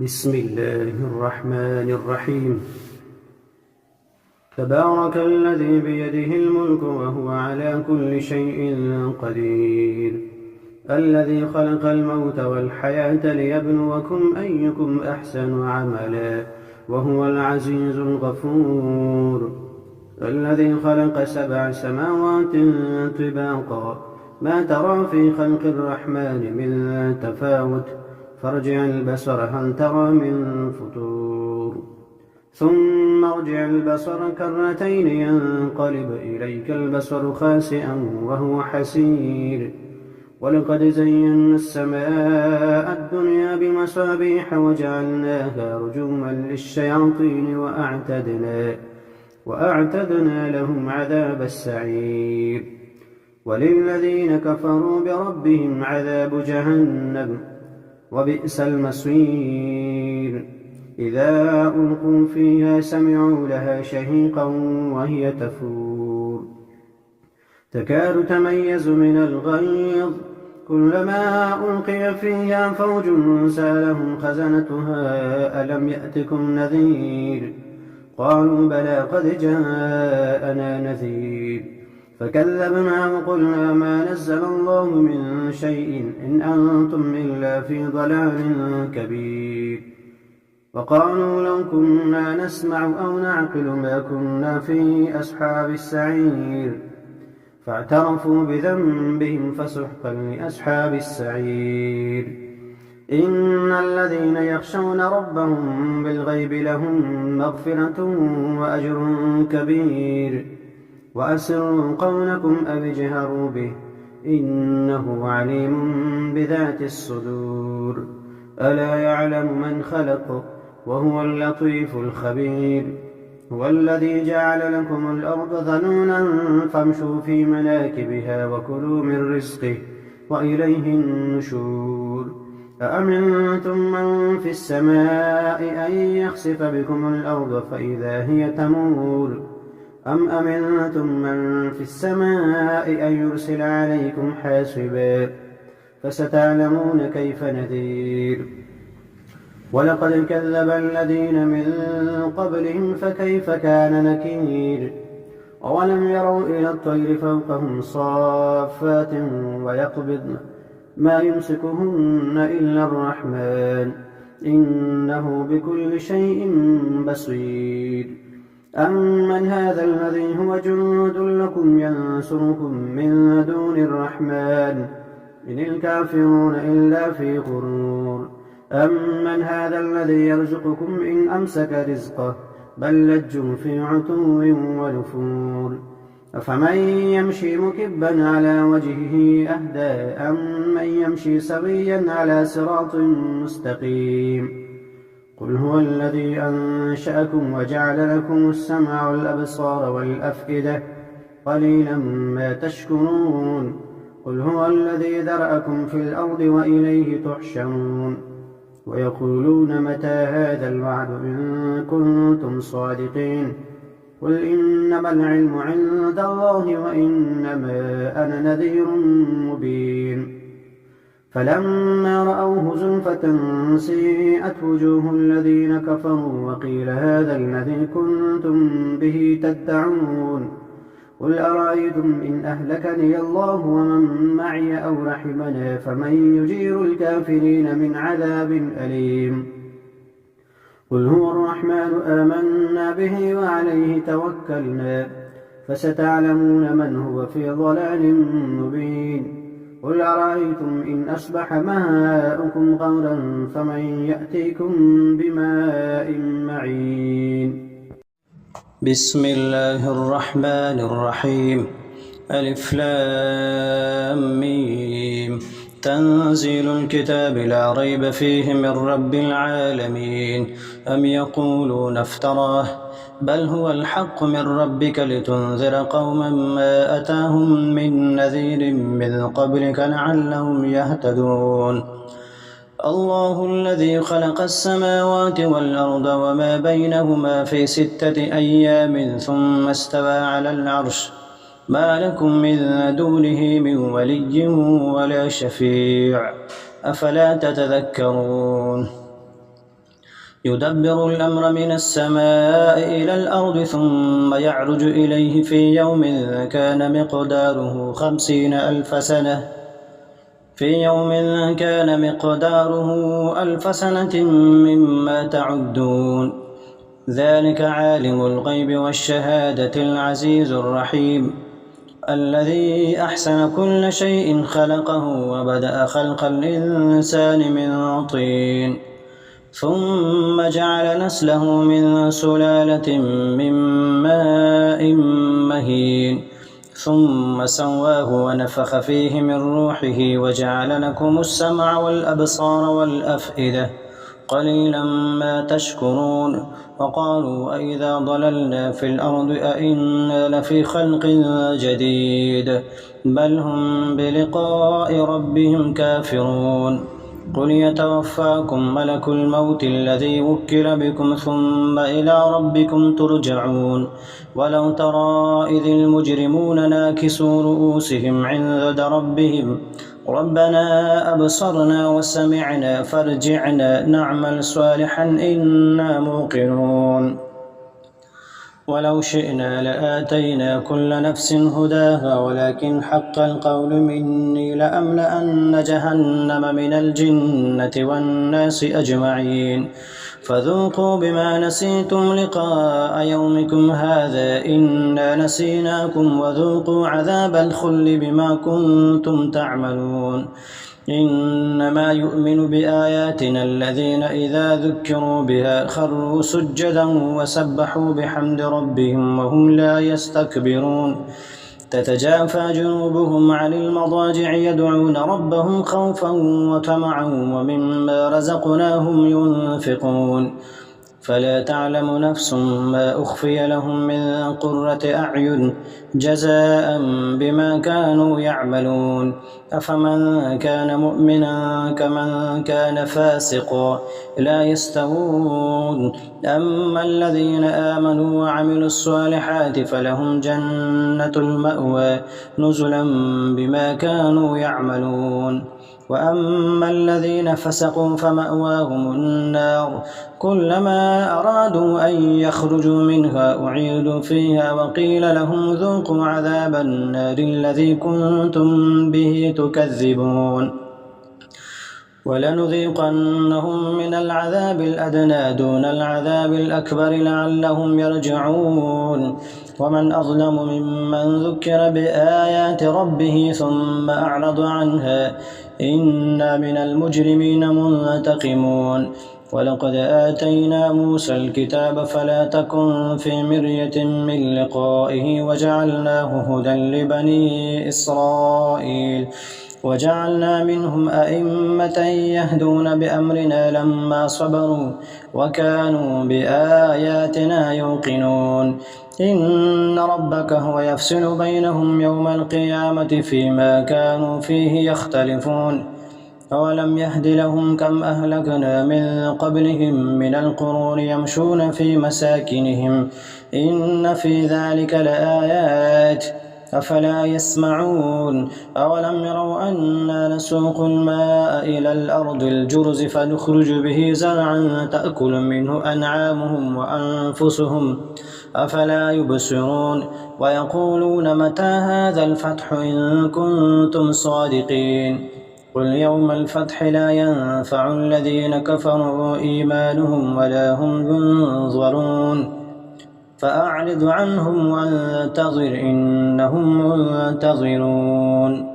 بسم الله الرحمن الرحيم. تبارك الذي بيده الملك وهو على كل شيء قدير، الذي خلق الموت والحياة ليبلوكم أيكم أحسن عملا وهو العزيز الغفور، الذي خلق 7 سماوات طباقا ما ترى في خلق الرحمن من تفاوت، فارجع البصر هل ترى من فطور، ثم ارجع البصر كرتين ينقلب إليك البصر خاسئا وهو حسير، ولقد زينا السماء الدنيا بمصابيح وجعلناها رجوما للشياطين وأعتدنا لهم عذاب السعير، وللذين كفروا بربهم عذاب جهنم وبئس المصير. إذا ألقوا فيها سمعوا لها شهيقا وهي تفور تكاد تميز من الغيظ، كلما ألقي فيها فوج سألهم خزنتها ألم يأتكم نذير، قالوا بلى قد جاءنا نذير، فكذبنا وقلنا ما نزل الله من شيء إن أنتم إلا في ضلال كبير، وقالوا لو كنا نسمع أو نعقل ما كنا في أصحاب السعير، فاعترفوا بذنبهم فسحقا لأصحاب السعير. إن الذين يخشون ربهم بالغيب لهم مغفرة وأجر كبير، وأسروا قولكم أو اجهروا به إنه عليم بذات الصدور، ألا يعلم من خلق وهو اللطيف الخبير. هو الذي جعل لكم الأرض ذلولا فامشوا في مناكبها وكلوا من رزقه وإليه النشور. أأمنتم من في السماء أن يخسف بكم الأرض فإذا هي تمور، أم أمنتم من في السماء أن يرسل عليكم حاصبا، فستعلمون كيف نذير. ولقد كذب الذين من قبلهم فكيف كان نكير. أولم يروا إلى الطير فوقهم صافات ويقبضن ما يمسكهن إلا الرحمن إنه بكل شيء بصير. أمن هذا الذي هو جند لكم ينصركم من دون الرحمن إن الكافرون إلا في غرور. أمن هذا الذي يرزقكم إن أمسك رزقه بل لجوا في عتو ونفور. أفمن يمشي مكبا على وجهه أهدى أمن يمشي سويا على صراط مستقيم. قل هو الذي أنشأكم وجعل لكم السمع والأبصار والأفئدة قليلا ما تشكرون. قل هو الذي ذرأكم في الأرض وإليه تحشرون. ويقولون متى هذا الوعد إن كنتم صادقين. قل إنما العلم عند الله وإنما أنا نذير مبين. فلما رأوه زلفة سيئت وجوه الذين كفروا وقيل هذا الذي كنتم به تدعون. قل أرأيتم إن أهلكني الله ومن معي أو رحمنا فمن يجير الكافرين من عذاب أليم. قل هو الرحمن آمنا به وعليه توكلنا فستعلمون من هو في ضلال مبين. قل أرأيتم إن أصبح ماؤكم غورا فمن يأتيكم بماء معين. بسم الله الرحمن الرحيم. ألف لام ميم. تنزيل الكتاب لا ريب فيه من رب العالمين. أم يقولون افتراه بل هو الحق من ربك لتنذر قوما ما أتاهم من نذير من قبلك لعلهم يهتدون. الله الذي خلق السماوات والأرض وما بينهما في 6 أيام ثم استوى على العرش ما لكم من دونه من ولي ولا شفيع أفلا تتذكرون. يدبر الأمر من السماء إلى الأرض ثم يعرج إليه في يوم كان مقداره 50,000 سنة ألف سنة مما تعدون ذلك عالم الغيب والشهادة العزيز الرحيم الذي أحسن كل شيء خلقه وبدأ خلق الإنسان من طين ثم جعل نسله من سلالة من ماء مهين ثم سواه ونفخ فيه من روحه وجعل لكم السمع والأبصار والأفئدة قليلا ما تشكرون وقالوا أئذا ضللنا في الأرض أئنا لفي خلق جديد بل هم بلقاء ربهم كافرون قل يتوفاكم ملك الموت الذي وكل بكم ثم إلى ربكم ترجعون ولو ترى إذ المجرمون ناكسوا رؤوسهم عند ربهم ربنا أبصرنا وسمعنا فارجعنا نعمل صالحا إنا موقنون ولو شئنا لآتينا كل نفس هداها ولكن حق القول مني لأملأن جهنم من الجنة والناس أجمعين فذوقوا بما نسيتم لقاء يومكم هذا إنا نسيناكم وذوقوا عذاب الخلد بما كنتم تعملون إنما يؤمن بآياتنا الذين إذا ذكروا بها خروا سجدا وسبحوا بحمد ربهم وهم لا يستكبرون تتجافى جنوبهم عن المضاجع يدعون ربهم خوفا وطمعا ومما رزقناهم ينفقون فلا تعلم نفس ما أخفي لهم من قرة أعين جزاء بما كانوا يعملون أفمن كان مؤمنا كمن كان فاسقا لا يستوون أما الذين آمنوا وعملوا الصالحات فلهم جنة المأوى نزلا بما كانوا يعملون وأما الذين فسقوا فمأواهم النار كلما أرادوا أن يخرجوا منها أعيدوا فيها وقيل لهم ذوقوا عذاب النار الذي كنتم به تكذبون ولنذيقنهم من العذاب الأدنى دون العذاب الأكبر لعلهم يرجعون ومن أظلم ممن ذكر بآيات ربه ثم أعرض عنها إنا من المجرمين منتقمون ولقد آتينا موسى الكتاب فلا تكن في مرية من لقائه وجعلناه هدى لبني إسرائيل وجعلنا منهم أئمة يهدون بأمرنا لما صبروا وكانوا بآياتنا يوقنون إن ربك هو يفصل بينهم يوم القيامة فيما كانوا فيه يختلفون أولم يهد لهم كم أهلكنا من قبلهم من القرون يمشون في مساكنهم إن في ذلك لآيات أفلا يسمعون أولم يروا أنا نسوق الماء إلى الأرض الجرز فنخرج به زرعا تأكل منه أنعامهم وأنفسهم أفلا يبصرون ويقولون متى هذا الفتح إن كنتم صادقين قل يوم الفتح لا ينفع الذين كفروا إيمانهم ولا هم ينظرون فأعرض عنهم وانتظر إنهم منتظرون